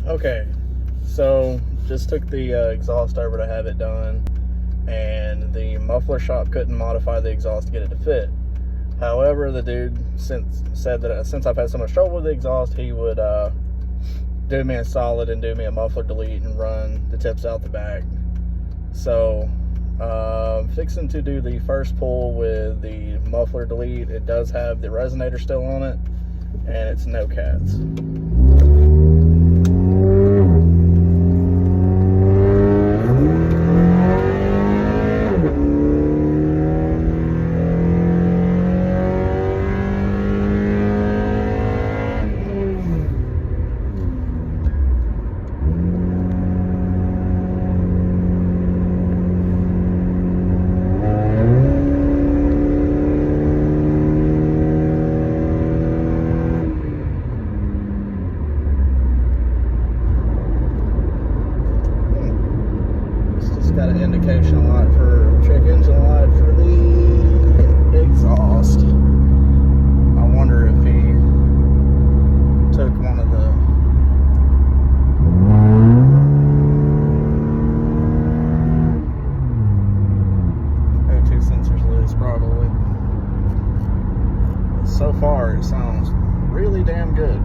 Okay, so just took the exhaust over to have it done, and the muffler shop couldn't modify the exhaust to get it to fit. However, the dude said that since I've had so much trouble with the exhaust, he would do me a solid and do me a muffler delete and run the tips out the back. So fixing to do the first pull with the muffler delete. It does have the resonator still on it, and it's no cats. Got an indication light for check engine light for the exhaust. I wonder if he took one of the O2 sensors loose, probably. But so far it sounds really damn good.